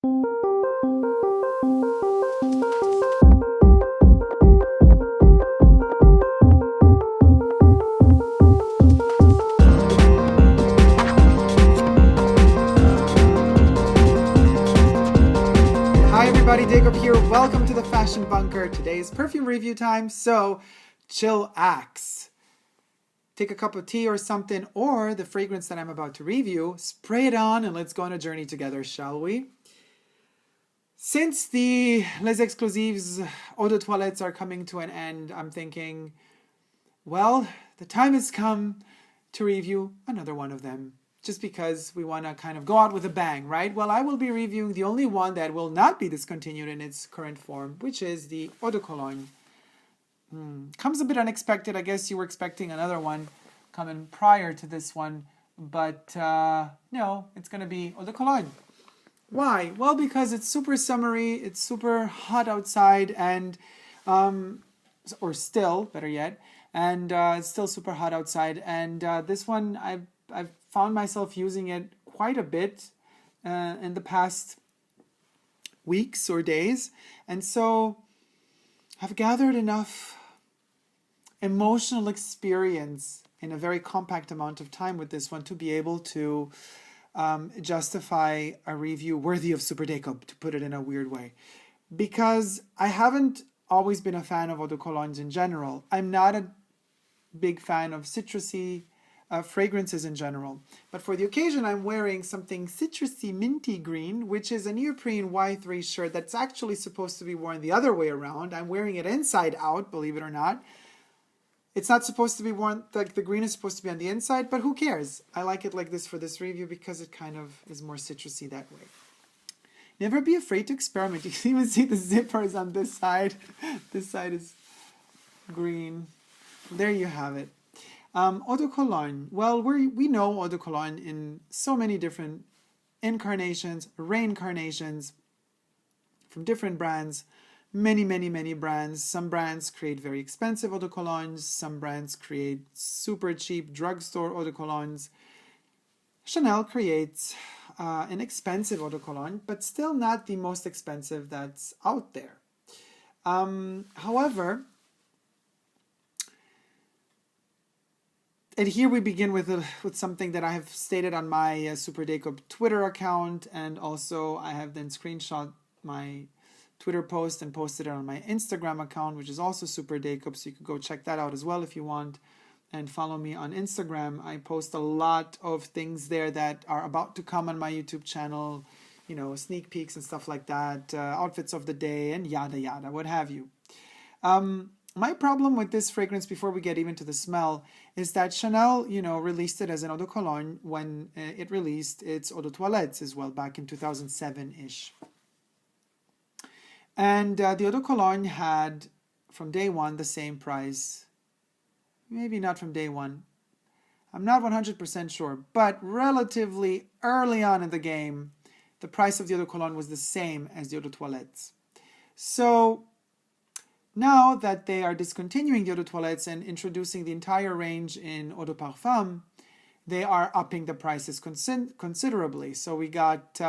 Dacob here. Welcome to the Fashion Bunker. Today's perfume review time, so chillax. Take a cup of tea or something, or the fragrance that I'm about to review, spray it on, and let's go on a journey together, shall we? Since the Les Exclusifs eau de toilettes are coming to an end, I'm thinking, well, the time has come to review another one of them. Just because we want to kind of go out with a bang, right? Well, I will be reviewing the only one that will not be discontinued in its current form, which is the Eau de Cologne. Comes a bit unexpected. I guess you were expecting another one coming prior to this one, but no, it's going to be Eau de Cologne. Why? Well, because it's super summery, it's super hot outside, and or still, better yet, and it's still super hot outside, and this one I've found myself using it quite a bit in the past weeks or days. And so I've gathered enough emotional experience in a very compact amount of time with this one to be able to justify a review worthy of Super Dacob, to put it in a weird way. Because I haven't always been a fan of eau de colognes in general. I'm not a big fan of citrusy fragrances in general. But for the occasion, I'm wearing something citrusy minty green, which is a neoprene Y3 shirt that's actually supposed to be worn the other way around. I'm wearing it inside out, believe it or not. It's not supposed to be worn, like the green is supposed to be on the inside, but who cares? I like it like this for this review because it kind of is more citrusy that way. Never be afraid to experiment. You can even see the zippers on this side. This side is green. There you have it. Eau de Cologne. Well, we know Eau de Cologne in so many different incarnations, reincarnations from different brands, many brands. Some brands create very expensive Eau de Colognes, some brands create super cheap drugstore Eau de Colognes. Chanel creates an expensive Eau de Cologne, but still not the most expensive that's out there. However, and here we begin with something that I have stated on my Super Dacob Twitter account, and also I have then screenshot my Twitter post and posted it on my Instagram account, which is also Super Dacob, so you could go check that out as well if you want, and follow me on Instagram. I post a lot of things there that are about to come on my YouTube channel, you know, sneak peeks and stuff like that, outfits of the day, and yada yada, what have you. My problem with this fragrance, before we get even to the smell, is that Chanel, you know, released it as an eau de cologne when it released its eau de toilettes as well, back in 2007-ish. And the eau de cologne had, from day one, the same price. Maybe not from day one. I'm not 100% sure, but relatively early on in the game, the price of the eau de cologne was the same as the eau de toilettes. So now that they are discontinuing the eau de toilettes and introducing the entire range in eau de parfum, they are upping the prices considerably. So we got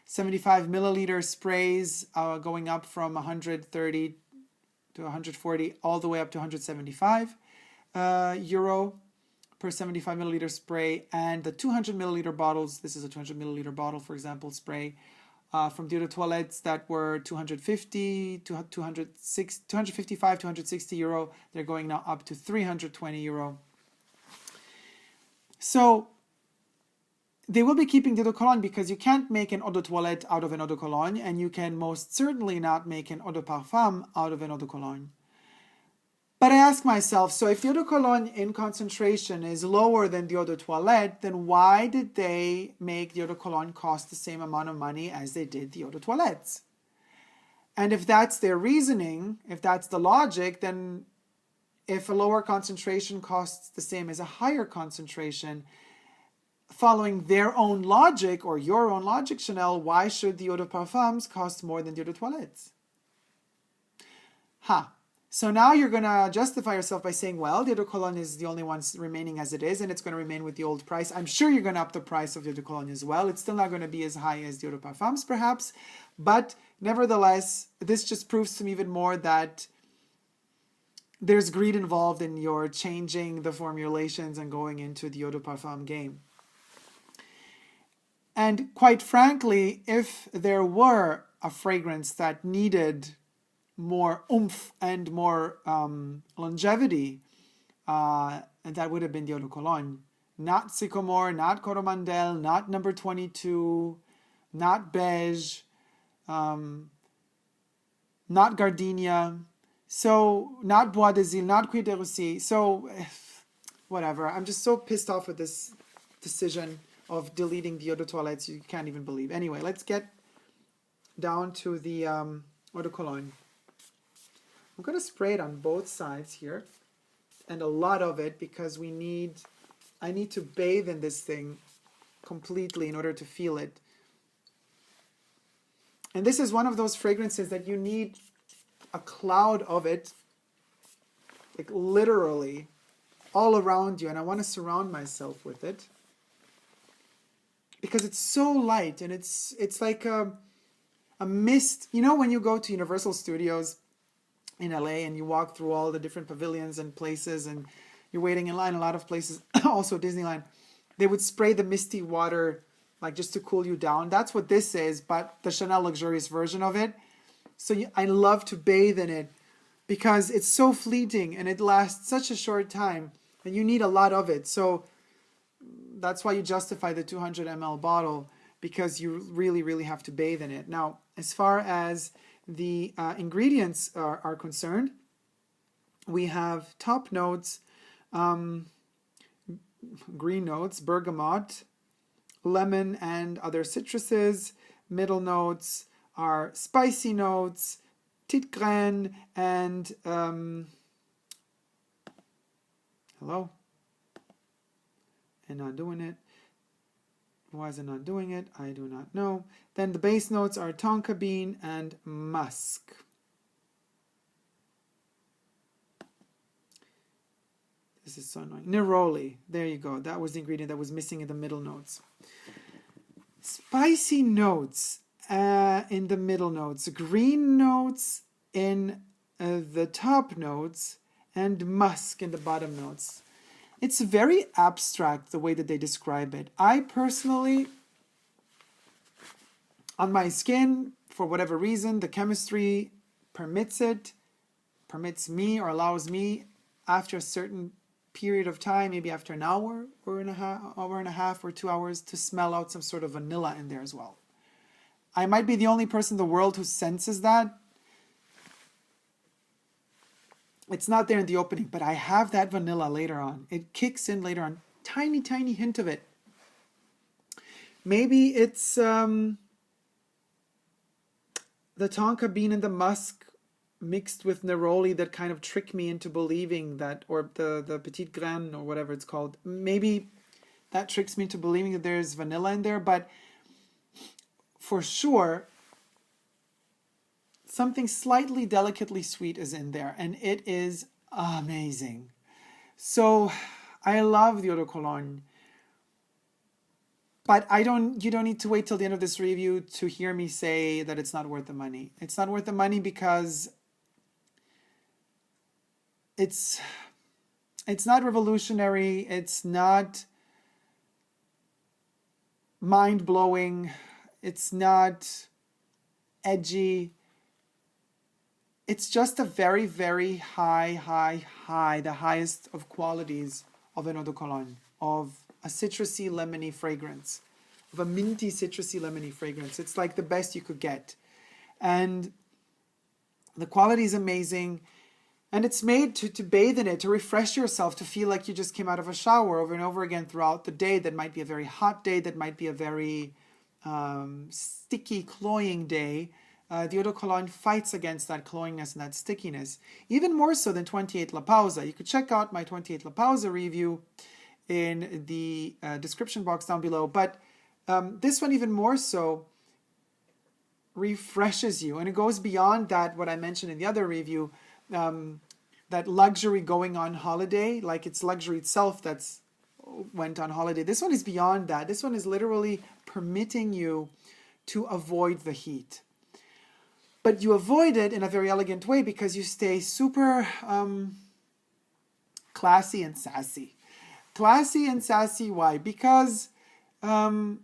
75 milliliter sprays going up from 130 to 140 all the way up to 175 euro per 75 milliliter spray, and the 200 milliliter bottles, this is a 200 milliliter bottle, for example, spray, from the eau de toilettes that were 250 to 255, 260 euro, they're going now up to 320 euro. So they will be keeping the eau de cologne because you can't make an eau de toilette out of an eau de cologne, and you can most certainly not make an eau de parfum out of an eau de cologne. But I ask myself, so if the eau de cologne in concentration is lower than the eau de toilette, then why did they make the eau de cologne cost the same amount of money as they did the eau de toilettes? And if that's their reasoning, if that's the logic, then if a lower concentration costs the same as a higher concentration, following their own logic, or your own logic, Chanel, why should the eau de parfums cost more than the eau de toilettes? So now you're going to justify yourself by saying, well, the Eau de Cologne is the only one remaining as it is, and it's going to remain with the old price. I'm sure you're going to up the price of the Eau de Cologne as well. It's still not going to be as high as the Eau de Parfums, perhaps. But nevertheless, this just proves to me even more that there's greed involved in your changing the formulations and going into the Eau de Parfum game. And quite frankly, if there were a fragrance that needed more oomph and more longevity, and that would have been the Eau de Cologne. Not Sycomore, not Coromandel, not number 22, not Beige, not Gardenia, so not Bois des Iles, not CUIR de Russie. So whatever. I'm just so pissed off with this decision of deleting the Eau de Toilette. You can't even believe. Anyway, let's get down to the Eau de Cologne. I'm going to spray it on both sides here, and a lot of it, because I need to bathe in this thing completely in order to feel it. And this is one of those fragrances that you need a cloud of it, like literally all around you, and I want to surround myself with it because it's so light, and it's like a mist. You know, when you go to Universal Studios in LA and you walk through all the different pavilions and places and you're waiting in line, a lot of places, also Disneyland, they would spray the misty water like just to cool you down. That's what this is, but the Chanel luxurious version of it. So I love to bathe in it because it's so fleeting and it lasts such a short time and you need a lot of it. So that's why you justify the 200 ml bottle, because you really, really have to bathe in it. Now, as far as the ingredients are concerned, we have top notes, green notes, bergamot, lemon and other citruses. Middle notes are spicy notes, petite graine, and hello? And not doing it. Why is it not doing it? I do not know. Then the base notes are tonka bean and musk. This is so annoying. Neroli. There you go. That was the ingredient that was missing in the middle notes. Spicy notes in the middle notes. Green notes in the top notes. And musk in the bottom notes. It's very abstract the way that they describe it. I personally, on my skin, for whatever reason, the chemistry permits me or allows me after a certain period of time, maybe after an hour and a half or 2 hours, to smell out some sort of vanilla in there as well. I might be the only person in the world who senses that. It's not there in the opening, but I have that vanilla later on. It kicks in later on. Tiny, tiny hint of it. Maybe it's the tonka bean and the musk mixed with neroli that kind of trick me into believing that, or the petite graine or whatever it's called. Maybe that tricks me into believing that there's vanilla in there, but for sure, something slightly delicately sweet is in there, and it is amazing. So I love the Eau de Cologne, but you don't need to wait till the end of this review to hear me say that it's not worth the money. It's not worth the money because it's not revolutionary, it's not mind-blowing, it's not edgy. It's just a very, very high, the highest of qualities of an Eau de Cologne, of a citrusy, lemony fragrance, of a minty, citrusy, lemony fragrance. It's like the best you could get. And the quality is amazing. And it's made to bathe in it, to refresh yourself, to feel like you just came out of a shower over and over again throughout the day. That might be a very hot day. That might be a very sticky, cloying day. The Eau de Cologne fights against that cloyingness and that stickiness, even more so than 28 La Pausa. You could check out my 28 La Pausa review in the description box down below. But this one even more so refreshes you. And it goes beyond that, what I mentioned in the other review, that luxury going on holiday, like it's luxury itself that's went on holiday. This one is beyond that. This one is literally permitting you to avoid the heat. But you avoid it in a very elegant way because you stay super classy and sassy. Classy and sassy, why? Because, you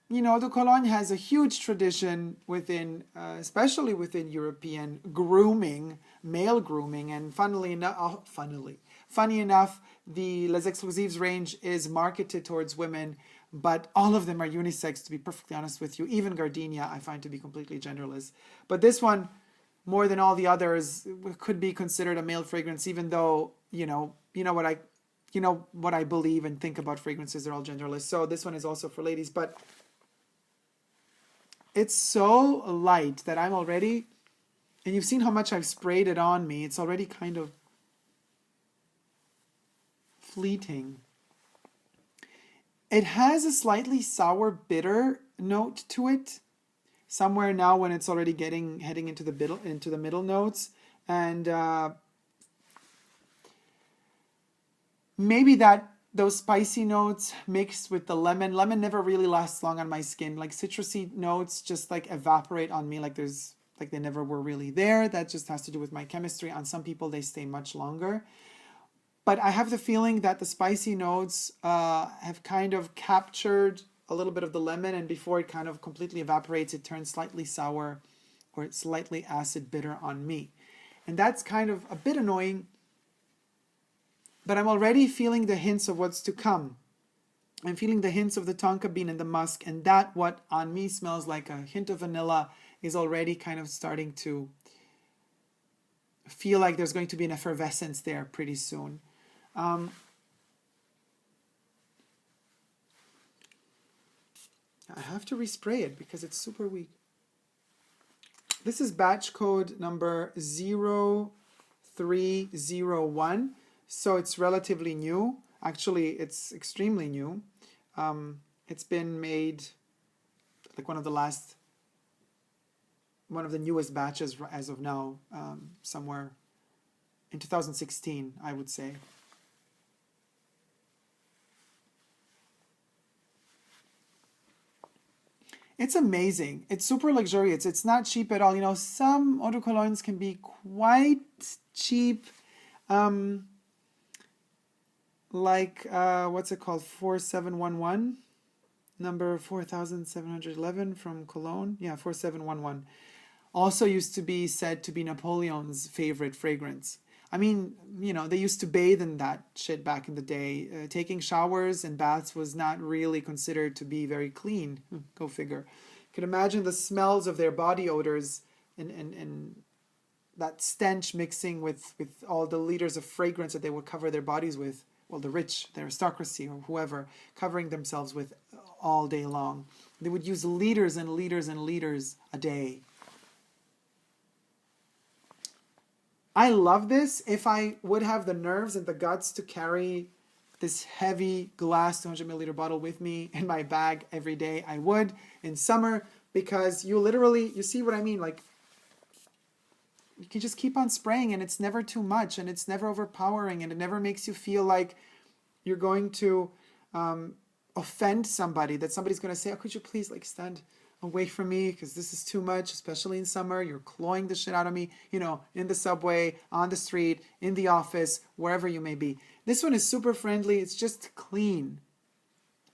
know, de Cologne has a huge tradition within, especially within European grooming, male grooming, and funny enough, the Les Exclusifs range is marketed towards women, but all of them are unisex, to be perfectly honest with you. Even Gardenia I find to be completely genderless. But this one, more than all the others, could be considered a male fragrance, even though, you know what I believe and think about fragrances, they're all genderless. So this one is also for ladies, but it's so light that I'm already, and you've seen how much I've sprayed it on me, it's already kind of fleeting. It has a slightly sour, bitter note to it somewhere now when it's already heading into the middle notes, and maybe those spicy notes mixed with the lemon. Lemon never really lasts long on my skin. Like citrusy notes just like evaporate on me like they never were really there. That just has to do with my chemistry. On some people they stay much longer. But I have the feeling that the spicy notes have kind of captured a little bit of the lemon, and before it kind of completely evaporates, it turns slightly sour or slightly acid bitter on me. And that's kind of a bit annoying, but I'm already feeling the hints of what's to come. I'm feeling the hints of the tonka bean and the musk, and that what on me smells like a hint of vanilla is already kind of starting to feel like there's going to be an effervescence there pretty soon. I have to respray it because it's super weak. This is batch code number 0301, so it's relatively new. Actually, it's extremely new. It's been made like one of the newest batches as of now, somewhere in 2016, I would say. It's amazing. It's super luxurious. It's not cheap at all. You know, some eau de colognes can be quite cheap. What's it called? 4711? Number 4711 from Cologne. Yeah, 4711. Also used to be said to be Napoleon's favorite fragrance. I mean, you know, they used to bathe in that shit back in the day. Taking showers and baths was not really considered to be very clean. Go figure. You can imagine the smells of their body odors and that stench mixing with all the liters of fragrance that they would cover their bodies with. Well, the rich, the aristocracy or whoever, covering themselves with all day long. They would use liters and liters and liters a day. I love this. If I would have the nerves and the guts to carry this heavy glass 200 milliliter bottle with me in my bag every day, I would in summer, because you see what I mean? Like, you can just keep on spraying and it's never too much and it's never overpowering and it never makes you feel like you're going to offend somebody, that somebody's going to say, oh, could you please like stand away from me because this is too much, especially in summer. You're clawing the shit out of me, you know, in the subway, on the street, in the office, wherever you may be. This one is super friendly. It's just clean.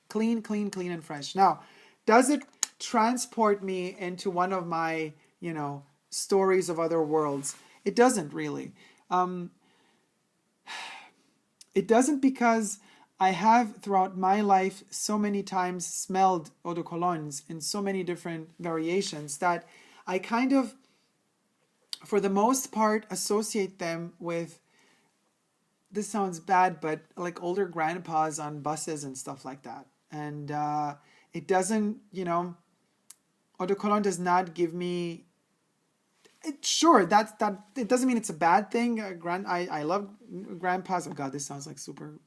Clean, clean, clean and fresh. Now, does it transport me into one of my, you know, stories of other worlds? It doesn't really. It doesn't, because I have throughout my life so many times smelled eau de colognes in so many different variations that I kind of, for the most part, associate them with, this sounds bad, but like older grandpas on buses and stuff like that. And it doesn't, you know, eau de cologne does not give me, it doesn't mean it's a bad thing. I love grandpas. Oh God, this sounds like super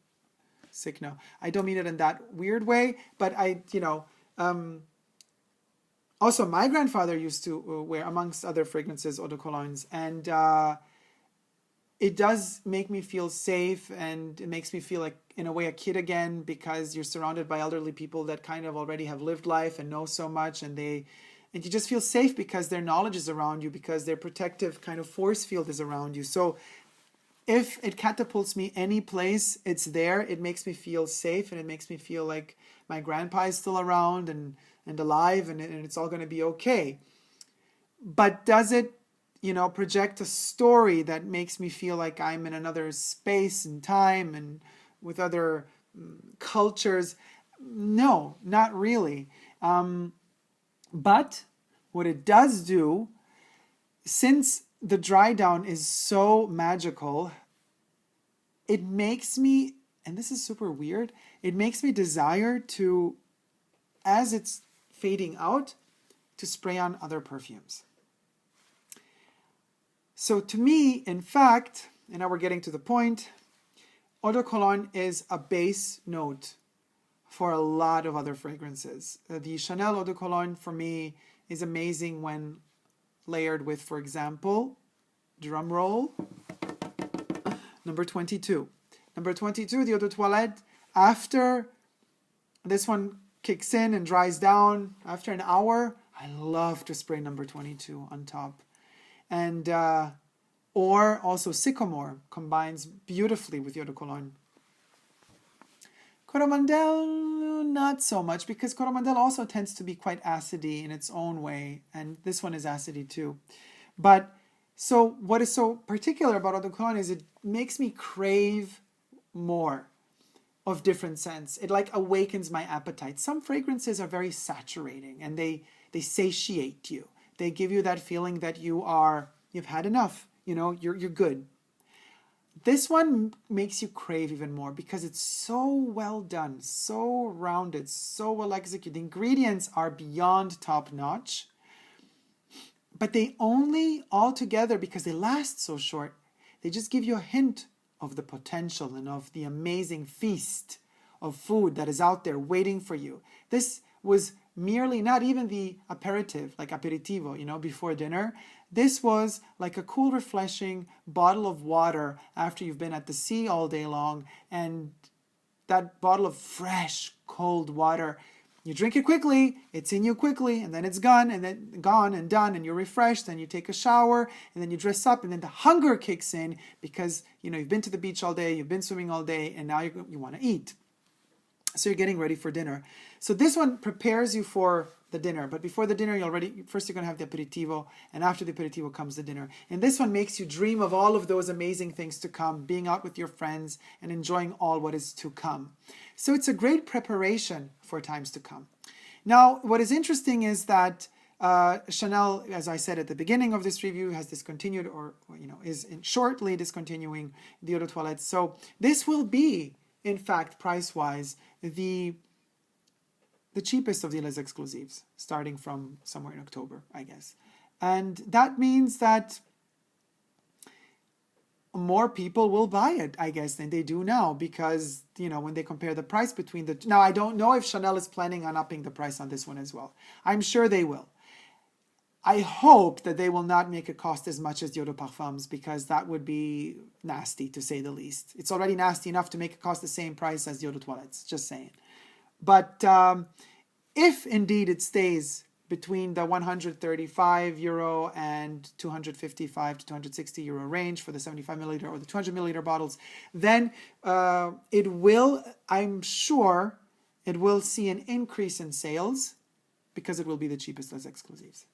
sick now. I don't mean it in that weird way, but also my grandfather used to wear, amongst other fragrances, eau de colognes, and it does make me feel safe, and it makes me feel like, in a way, a kid again, because you're surrounded by elderly people that kind of already have lived life and know so much, and you just feel safe because their knowledge is around you, because their protective kind of force field is around you. So if it catapults me any place, it's there. It makes me feel safe, and it makes me feel like my grandpa is still around and alive, and it's all going to be okay. But does it, project a story that makes me feel like I'm in another space and time and with other cultures? No, not really. But what it does do, since the dry down is so magical, it makes me, and this is super weird, it makes me desire to, as it's fading out, to spray on other perfumes. So to me, in fact, and now we're getting to the point, Eau de Cologne is a base note for a lot of other fragrances. The Chanel Eau de Cologne for me is amazing when layered with, for example, drum roll, number 22. Number 22, the Eau de Toilette, after this one kicks in and dries down, after an hour, I love to spray number 22 on top. And or also Sycomore combines beautifully with Eau de Cologne. Coromandel, not so much, because Coromandel also tends to be quite acidy in its own way, and this one is acidy too. But so what is so particular about Eau de Cologne is it makes me crave more of different scents. It like awakens my appetite. Some fragrances are very saturating, and they satiate you. They give you that feeling that you've had enough, you're good. This one makes you crave even more because it's so well done, so rounded, so well executed. The ingredients are beyond top notch, but they only all together, because they last so short, they just give you a hint of the potential and of the amazing feast of food that is out there waiting for you. This was merely not even the aperitif, like aperitivo, before dinner. This was like a cool, refreshing bottle of water after you've been at the sea all day long, and that bottle of fresh, cold water, you drink it quickly, it's in you quickly, and then it's gone and done, and you're refreshed, and you take a shower, and then you dress up, and then the hunger kicks in because, you've been to the beach all day, you've been swimming all day, and now you want to eat. So you're getting ready for dinner. So this one prepares you for the dinner, but before the dinner, first you're going to have the aperitivo, and after the aperitivo comes the dinner. And this one makes you dream of all of those amazing things to come, being out with your friends and enjoying all what is to come. So it's a great preparation for times to come. Now, what is interesting is that Chanel, as I said at the beginning of this review, has discontinued is shortly discontinuing the Eau de Toilette. So this will be, in fact, price-wise, the cheapest of the Les Exclusifs, starting from somewhere in October, I guess. And that means that more people will buy it, I guess, than they do now, because, when they compare the price between the two. Now, I don't know if Chanel is planning on upping the price on this one as well. I'm sure they will. I hope that they will not make it cost as much as the Eau de Parfums, because that would be nasty, to say the least. It's already nasty enough to make it cost the same price as the Eau de Toilettes, just saying. But if indeed it stays between the 135 euro and 255 to 260 euro range for the 75 milliliter or the 200 milliliter bottles, then I'm sure it will see an increase in sales, because it will be the cheapest Les Exclusifs.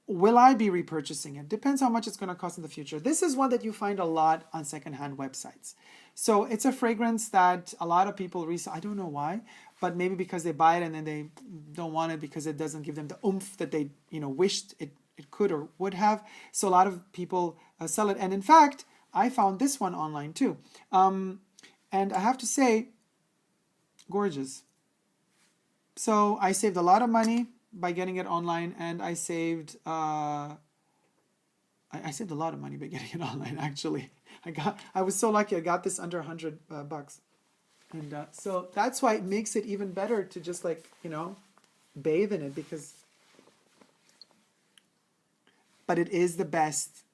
Will I be repurchasing it? Depends how much it's going to cost in the future. This is one that you find a lot on secondhand websites. So it's a fragrance that a lot of people I don't know why, but maybe because they buy it and then they don't want it because it doesn't give them the oomph that they wished it could or would have. So a lot of people sell it. And in fact, I found this one online too. And I have to say, gorgeous. So I saved a lot of money by getting it online, and I saved I saved a lot of money by getting it online, actually. I was so lucky I got this under $100 bucks. And so that's why it makes it even better to just bathe in it, but it is the best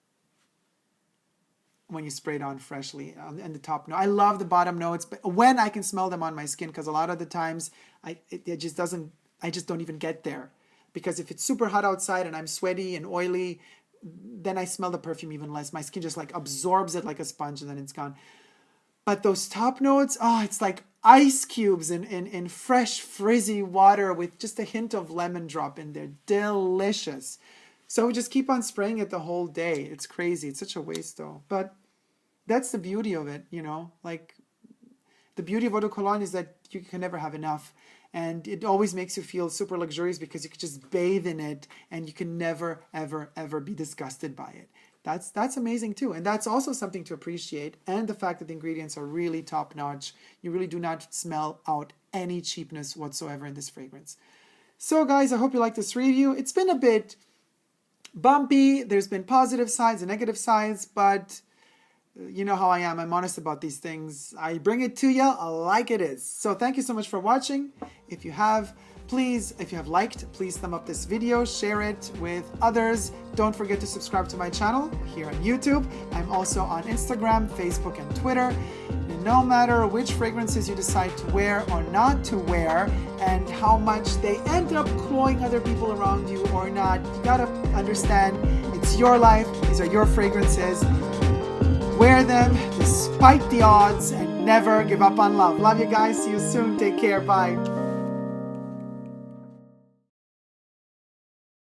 when you spray it on freshly and the top note. I love the bottom notes, but when I can smell them on my skin, because a lot of the times I just don't even get there. Because if it's super hot outside and I'm sweaty and oily, then I smell the perfume even less. My skin just like absorbs it like a sponge and then it's gone. But those top notes, oh, it's like ice cubes in fresh frizzy water with just a hint of lemon drop in there. Delicious. So we just keep on spraying it the whole day. It's crazy. It's such a waste though. But that's the beauty of it, you know. Like the beauty of eau de cologne is that you can never have enough. And it always makes you feel super luxurious because you can just bathe in it and you can never, ever, ever be disgusted by it. That's amazing too. And that's also something to appreciate. And the fact that the ingredients are really top notch. You really do not smell out any cheapness whatsoever in this fragrance. So guys, I hope you like this review. It's been a bit bumpy. There's been positive sides and negative sides, but you know how I am. I'm honest about these things. I bring it to you like it is. So thank you so much for watching. If you have liked, please thumb up this video, share it with others. Don't forget to subscribe to my channel here on YouTube. I'm also on Instagram, Facebook, and Twitter. No matter which fragrances you decide to wear or not to wear, and how much they end up cloying other people around you or not, you gotta understand it's your life. These are your fragrances. Wear them despite the odds and never give up on love. Love you guys. See you soon. Take care. Bye.